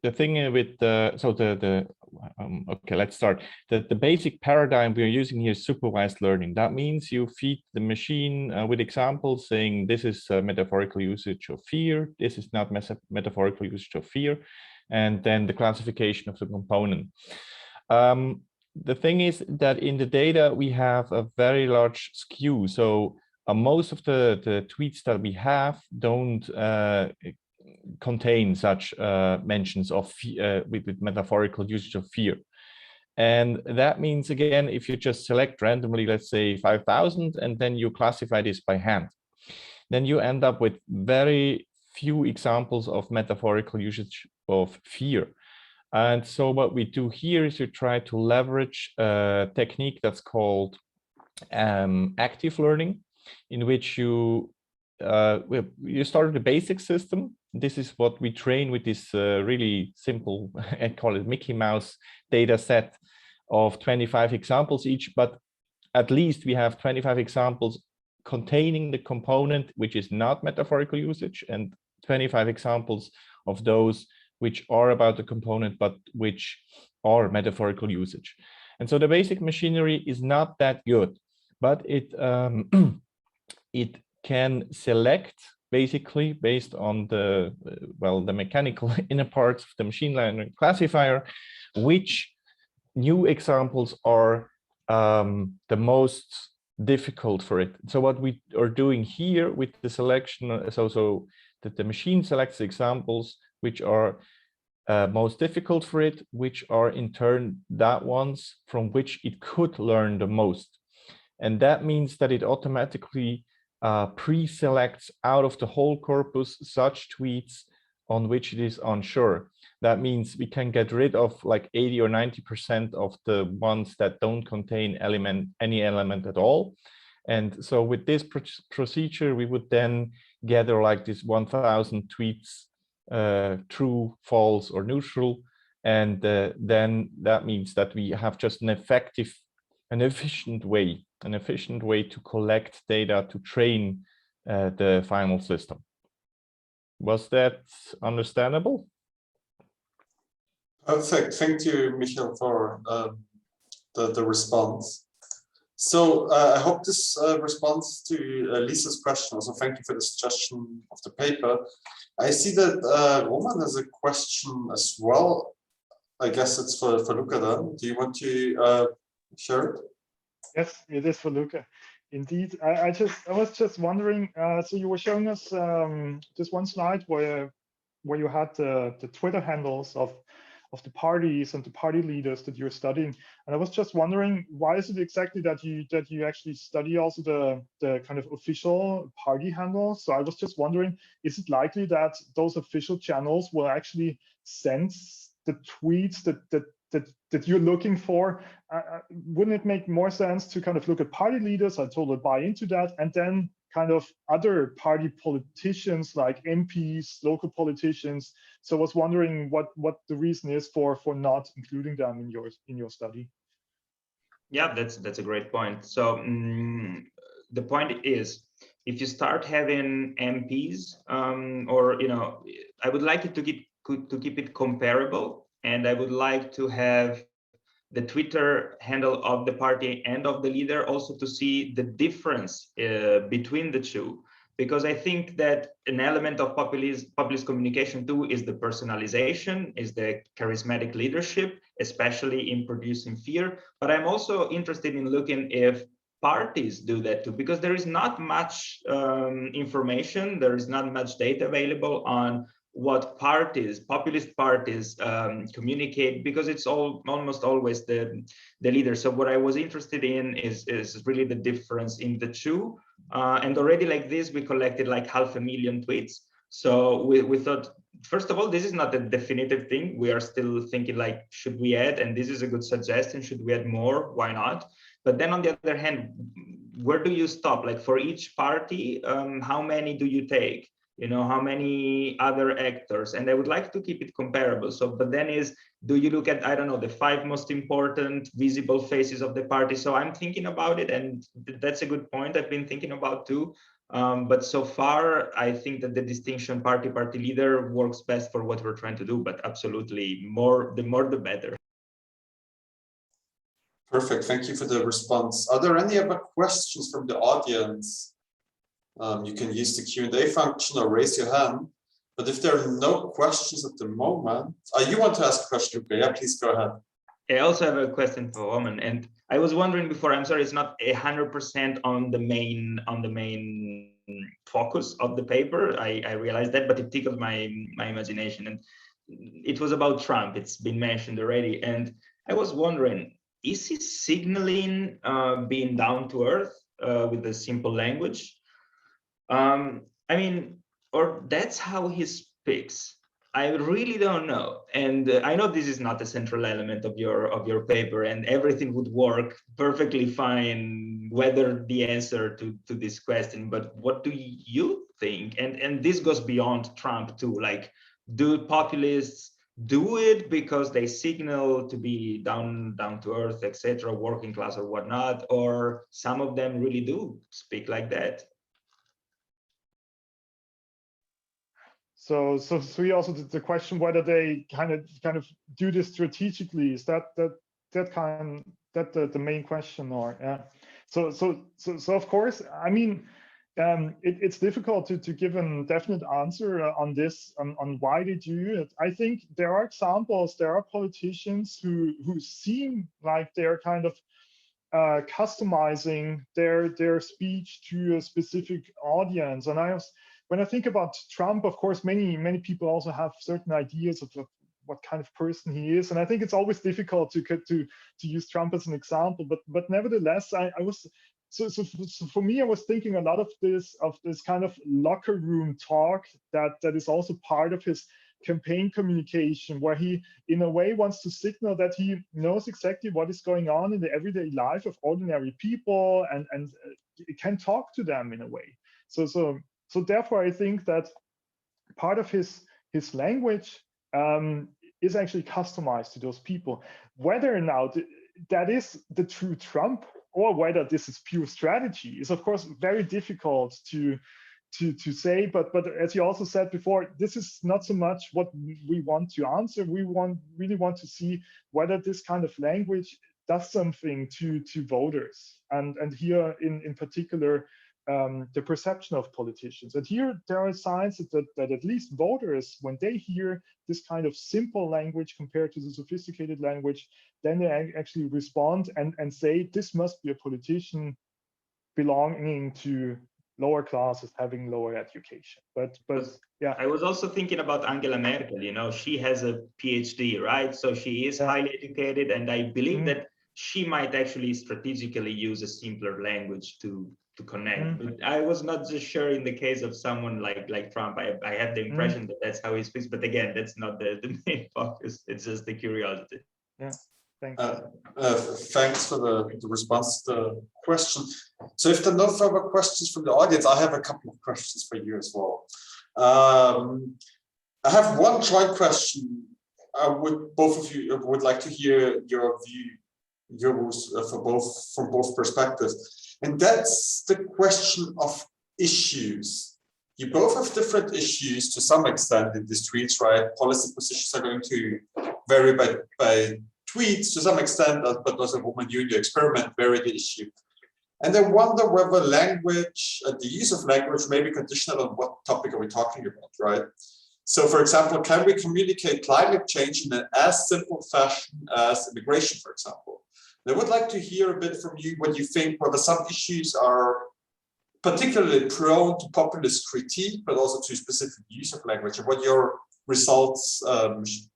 The thing with the okay, let's start. The basic paradigm we're using here is supervised learning. That means you feed the machine with examples saying this is a metaphorical usage of fear, this is not metaphorical usage of fear, and then the classification of the component. The thing is that in the data we have a very large skew. So most of the tweets that we have don't contain such mentions of with metaphorical usage of fear. And that means, again, if you just select randomly, let's say 5,000, and then you classify this by hand, then you end up with very few examples of metaphorical usage of fear. And so what we do here is we try to leverage a technique that's called active learning, in which you start with the basic system. This is what we train with this really simple, I call it Mickey Mouse data set of 25 examples each, but at least we have 25 examples containing the component which is not metaphorical usage, and 25 examples of those which are about the component but which are metaphorical usage. And so the basic machinery is not that good, but it it can select basically based on the the mechanical inner parts of the machine learning classifier, which new examples are the most difficult for it. So what we are doing here with the selection, so that the machine selects examples which are most difficult for it, which are in turn that ones from which it could learn the most. And that means that it automatically pre-selects out of the whole corpus such tweets on which it is unsure. That means we can get rid of like 80 or 90% of the ones that don't contain any element at all. And so with this procedure, we would then gather like this 1,000 tweets, true, false, or neutral. And then that means that we have just an efficient way to collect data to train the final system. Was that understandable? Perfect. Thank you, Michael, for the response. So I hope this responds to Lisa's question. Also, thank you for the suggestion of the paper. I see that Roman has a question as well. I guess it's for Luca then. Do you want to share it? Yes, it is for Luca. Indeed, I was just wondering. So you were showing us this one slide where you had the Twitter handles of the parties and the party leaders that you're studying, and I was just wondering, why is it exactly that you actually study also the kind of official party handles? So I was just wondering, is it likely that those official channels will actually sense the tweets that you're looking for? Wouldn't it make more sense to kind of look at party leaders? I totally buy into that, and then kind of other party politicians like MPs, local politicians. So I was wondering what the reason is for not including them in your study. Yeah, that's a great point. So the point is, if you start having MPs, or I would like it to keep it comparable, and I would like to have the Twitter handle of the party and of the leader also to see the difference between the two, because I think that an element of populist communication too is the personalization, is the charismatic leadership, especially in producing fear. But I'm also interested in looking if parties do that too, because there is not much information, there is not much data available on what populist parties communicate, because it's almost always the leader. So what I was interested in is really the difference in the two. And already like this, we collected like 500,000 tweets. So we thought, first of all, this is not a definitive thing. We are still thinking like, should we add? And this is a good suggestion. Should we add more? Why not? But then on the other hand, where do you stop? Like for each party, how many do you take? How many other actors? And I would like to keep it comparable. So, but then do you look at, I don't know, the 5 most important visible faces of the party? So I'm thinking about it, and that's a good point I've been thinking about too. But so far, I think that the distinction party leader works best for what we're trying to do, but absolutely the more the better. Perfect, thank you for the response. Are there any other questions from the audience? You can use the Q&A function or raise your hand. But if there are no questions at the moment, you want to ask a question, Luca? Yeah, please go ahead. I also have a question for Roman, and I was wondering before. I'm sorry, it's not 100% on the main focus of the paper. I realized that, but it tickled my imagination, and it was about Trump. It's been mentioned already, and I was wondering, is he signaling being down to earth with a simple language? I mean, or that's how he speaks. I really don't know. And I know this is not a central element of your paper, and everything would work perfectly fine whether the answer to this question. But what do you think? And this goes beyond Trump too. Like, do populists do it because they signal to be down to earth, etc., working class or whatnot, or some of them really do speak like that? So we also did the question whether they kind of do this strategically. Is that the main question, or yeah? So of course, I mean, it's difficult to give a definite answer on this, on why they do it. I think there are examples. There are politicians who seem like they're kind of customizing their speech to a specific audience. And when I think about Trump, of course, many people also have certain ideas of what kind of person he is, and I think it's always difficult to use Trump as an example. But nevertheless, I was so for me, I was thinking a lot of this kind of locker room talk that is also part of his campaign communication, where he in a way wants to signal that he knows exactly what is going on in the everyday life of ordinary people, and can talk to them in a way. So therefore, I think that part of his language is actually customized to those people. Whether now that is the true Trump, or whether this is pure strategy, is of course very difficult to to say, but as you also said before, this is not so much what we want to answer. We really want to see whether this kind of language does something to voters, and here in particular the perception of politicians. And here there are signs that at least voters, when they hear this kind of simple language compared to the sophisticated language, then they actually respond and say this must be a politician belonging to lower classes, having lower education. But yeah. I was also thinking about Angela Merkel. You know, she has a PhD, right? So she is highly educated, and I believe that she might actually strategically use a simpler language to connect. But I was not just sure in the case of someone like Trump. I had the impression that that's how he speaks. But again, that's not the main focus. It's just the curiosity. Yeah. Thanks. Thanks for the response to the question. So if there are no further questions from the audience, I have a couple of questions for you as well. I have one joint question. Both of you would like to hear your views from both perspectives, and that's the question of issues. You both have different issues to some extent in these tweets, right? Policy positions are going to vary by tweets to some extent, but also when you experiment vary the issue. And I wonder whether language, the use of language may be conditional on what topic are we talking about, right? So for example, can we communicate climate change in an as simple fashion as immigration, for example? And I would like to hear a bit from you what you think, whether some issues are particularly prone to populist critique, but also to specific use of language, and what your results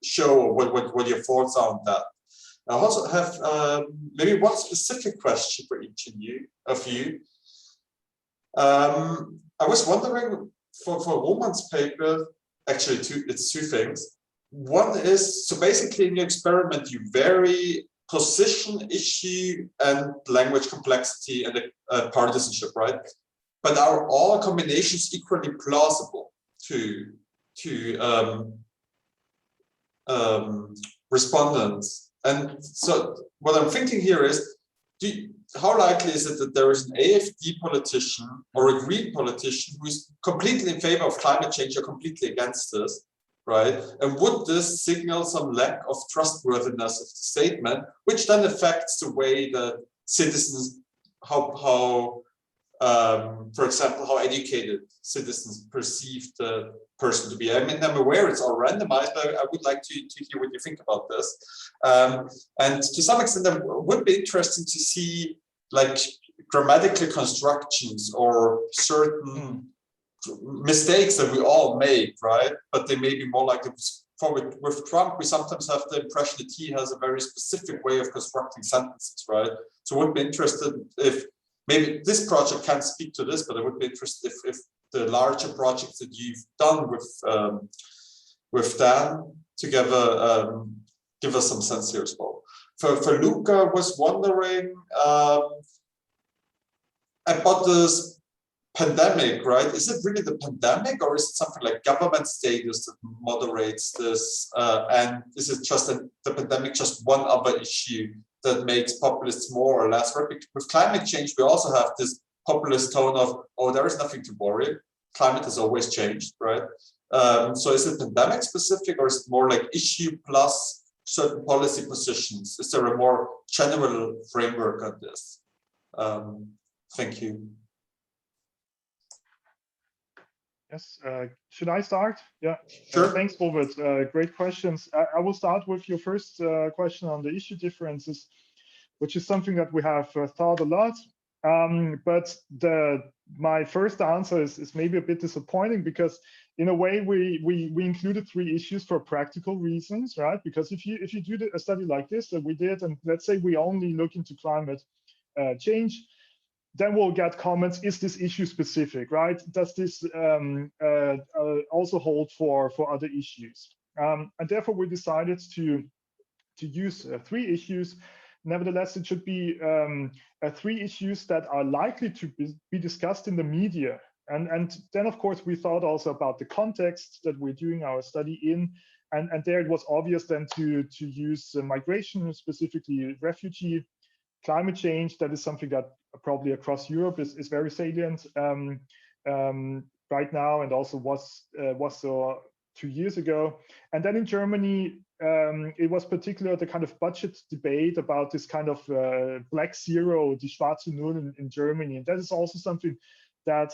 show, or what your thoughts are on that. I also have maybe one specific question for each of you. I was wondering for Roman's paper, actually it's two things. One is, so basically in your experiment, you vary position, issue, and language complexity and partisanship, right? But are all combinations equally plausible to respondents? And so what I'm thinking here is, how likely is it that there is an AfD politician or a Green politician who is completely in favor of climate change or completely against this, right? And would this signal some lack of trustworthiness of the statement, which then affects the way that citizens, for example, how educated citizens perceive the person to be? I mean, I'm aware it's all randomized, but I would like to hear what you think about this. And to some extent, it would be interesting to see like grammatical constructions or certain mistakes that we all make, right? But they may be more like with Trump, we sometimes have the impression that he has a very specific way of constructing sentences, right? So I would be interested if maybe this project can't speak to this, but I would be interested if the larger projects that you've done with Dan together give us some sense here as well. For Luca, I was wondering about this pandemic, right? Is it really the pandemic, or is it something like government status that moderates this? And is it just the pandemic just one other issue that makes populists more or less right? With climate change, we also have this populist tone of, oh, there is nothing to worry. Climate has always changed, right? So is it pandemic specific, or is it more like issue plus certain policy positions? Is there a more general framework on this? Thank you. Yes, should I start? Yeah, sure. Thanks, Robert. Great questions. I will start with your first question on the issue differences, which is something that we have thought a lot. But my first answer is maybe a bit disappointing, because in a way we included 3 issues for practical reasons, right? Because if you do a study like this that we did, and let's say we only look into climate change, then we'll get comments, is this issue specific, right? Does this also hold for other issues? And therefore we decided to use 3 issues. Nevertheless, it should be 3 issues that are likely to be discussed in the media. And then, of course, we thought also about the context that we're doing our study in. And there it was obvious then to use migration, specifically refugee, climate change. That is something that probably across Europe is very salient. right now, and also was so 2 years ago. And then in Germany, it was particularly the kind of budget debate about this kind of black zero, die schwarze Null in Germany. And that is also something that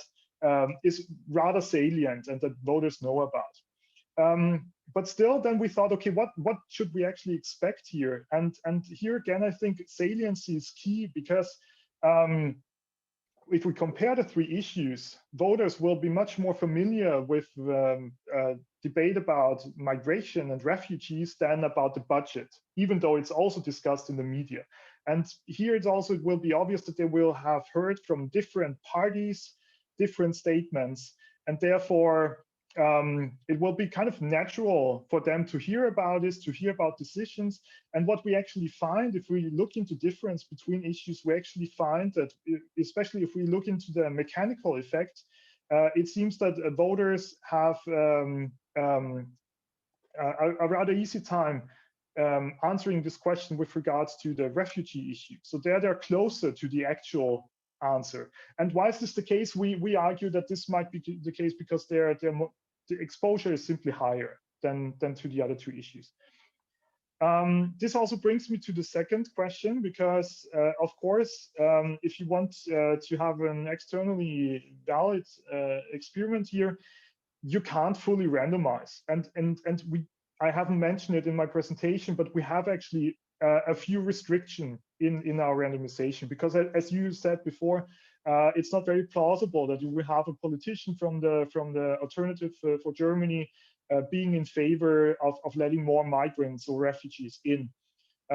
is rather salient and that voters know about. But still, then we thought, okay, what should we actually expect here? And here again, I think saliency is key, because if we compare the three issues, voters will be much more familiar with debate about migration and refugees than about the budget, even though it's also discussed in the media. And here it will be obvious that they will have heard from different parties, different statements, and therefore it will be kind of natural for them to hear about this, to hear about decisions. And what we actually find, if we look into difference between issues, we actually find that, especially if we look into the mechanical effect, it seems that voters have a rather easy time answering this question with regards to the refugee issue. So they're closer to the actual answer. And why is this the case? We argue that this might be the case because the exposure is simply higher than to the other two issues. This also brings me to the second question, because of course, if you want to have an externally valid experiment here, you can't fully randomize. And I haven't mentioned it in my presentation, but we have actually a few restrictions in our randomization, because as you said before, it's not very plausible that you will have a politician from the Alternative for Germany being in favor of letting more migrants or refugees in.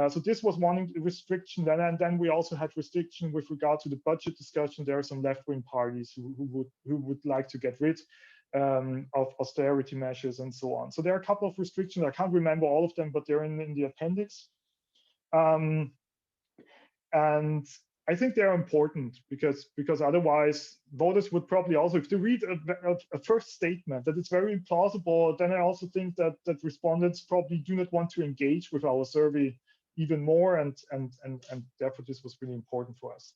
So this was one restriction. And then we also had restriction with regard to the budget discussion. There are some left-wing parties who would like to get rid of austerity measures and so on. So there are a couple of restrictions. I can't remember all of them, but they're in the appendix. And I think they're important because otherwise voters would probably also, if they read a first statement that it's very implausible, then I also think that respondents probably do not want to engage with our survey even more, and therefore this was really important for us.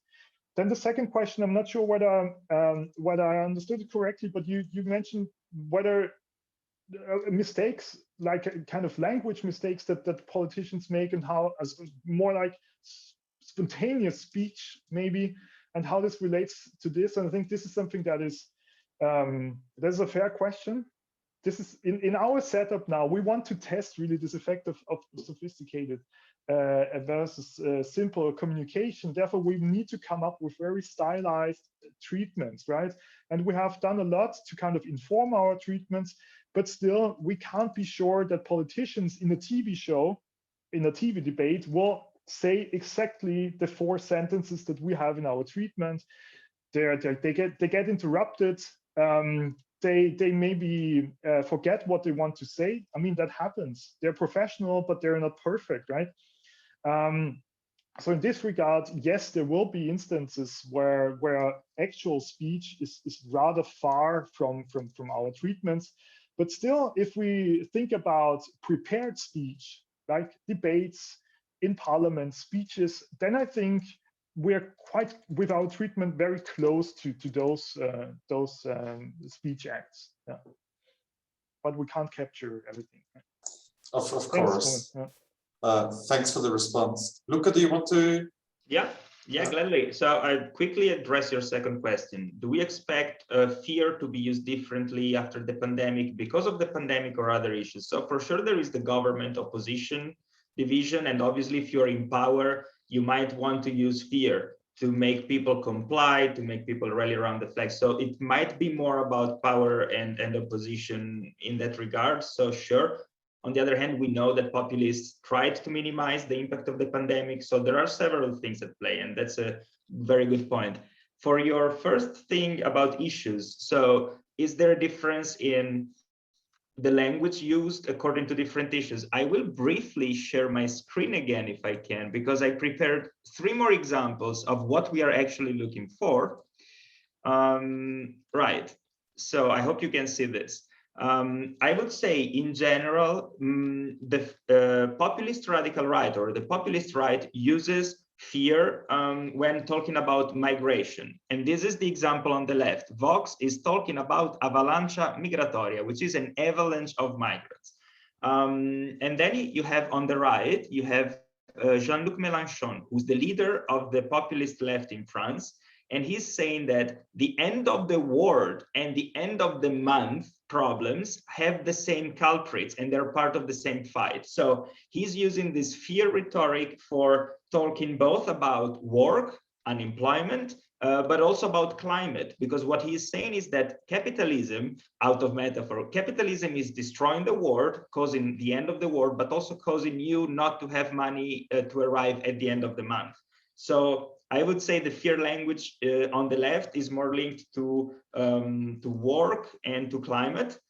Then the second question, I'm not sure whether I understood it correctly, but you mentioned whether mistakes, like kind of language mistakes that politicians make, and how as more like spontaneous speech maybe, and how this relates to this. And I think this is something that is a fair question. This is in our setup now. We want to test really this effect of sophisticated versus simple communication. Therefore, we need to come up with very stylized treatments, right? And we have done a lot to kind of inform our treatments, but still we can't be sure that politicians in a TV show, in a TV debate, will say exactly the 4 sentences that we have in our treatment. They get interrupted. They maybe forget what they want to say. I mean, that happens. They're professional, but they're not perfect, right? So in this regard, yes, there will be instances where actual speech is rather far from our treatments. But still, if we think about prepared speech, like debates in parliament, speeches, then I think we're quite, with our treatment, very close to those speech acts. Yeah. But we can't capture everything. Of course. Thanks for the response. Luca, do you want to? Yeah, gladly. So I'll quickly address your second question. Do we expect fear to be used differently after the pandemic because of the pandemic or other issues? So for sure, there is the government opposition division, and obviously if you're in power, you might want to use fear to make people comply, to make people rally around the flag. So it might be more about power and opposition in that regard. So sure. On the other hand, we know that populists tried to minimize the impact of the pandemic. So there are several things at play, and that's a very good point. For your first thing about issues, so is there a difference in the language used according to different issues? I will briefly share my screen again if I can, because I prepared 3 more examples of what we are actually looking for. Right, so I hope you can see this. I would say in general, the populist radical right or the populist right uses fear when talking about migration. And this is the example on the left. Vox is talking about avalancha migratoria, which is an avalanche of migrants. And then you have on the right, you have Jean-Luc Mélenchon, who's the leader of the populist left in France. And he's saying that the end of the world and the end of the month problems have the same culprits and they're part of the same fight. So he's using this fear rhetoric for talking both about work, unemployment, but also about climate, because what he's saying is that capitalism, out of metaphor, capitalism is destroying the world, causing the end of the world, but also causing you not to have money to arrive at the end of the month. So I would say the fear language on the left is more linked to work and to climate.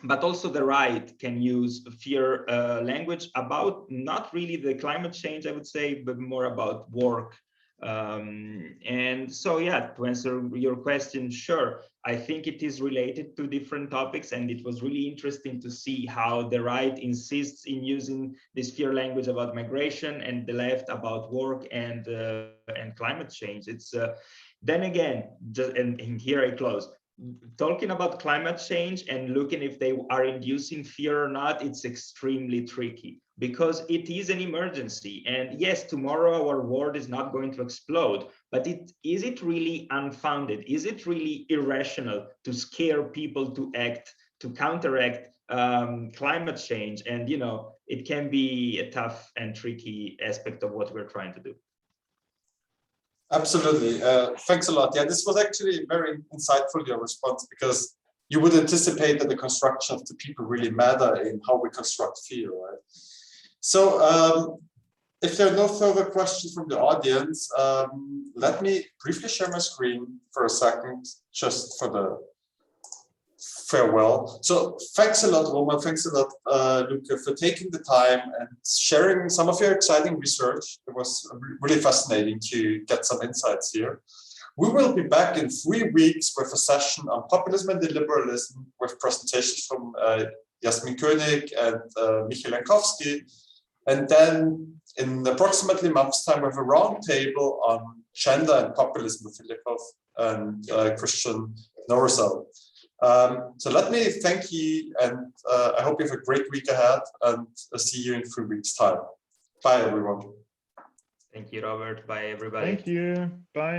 But also the right can use fear language about not really the climate change, I would say, but more about work. And so, yeah, to answer your question, sure, I think it is related to different topics, and it was really interesting to see how the right insists in using this fear language about migration and the left about work and climate change. It's then again, and here I close. Talking about climate change and looking if they are inducing fear or not, it's extremely tricky because it is an emergency. And yes, tomorrow our world is not going to explode, but is it really unfounded? Is it really irrational to scare people to act, to counteract climate change? And, you know, it can be a tough and tricky aspect of what we're trying to do. Absolutely. Thanks a lot. Yeah, this was actually very insightful, your response, because you would anticipate that the construction of the people really matter in how we construct fear, right? So if there are no further questions from the audience, let me briefly share my screen for a second, just for the farewell. So thanks a lot, Roman. Thanks a lot, Luca, for taking the time and sharing some of your exciting research. It was really fascinating to get some insights here. We will be back in 3 weeks with a session on populism and illiberalism with presentations from Jasmin König and Michael Jankowski. And then in approximately a month's time with a roundtable on gender and populism with Filipov and Christian Norsel. So let me thank you, and I hope you have a great week ahead, and I'll see you in 3 weeks' time. Bye, everyone. Thank you, Robert. Bye, everybody. Thank you. Bye.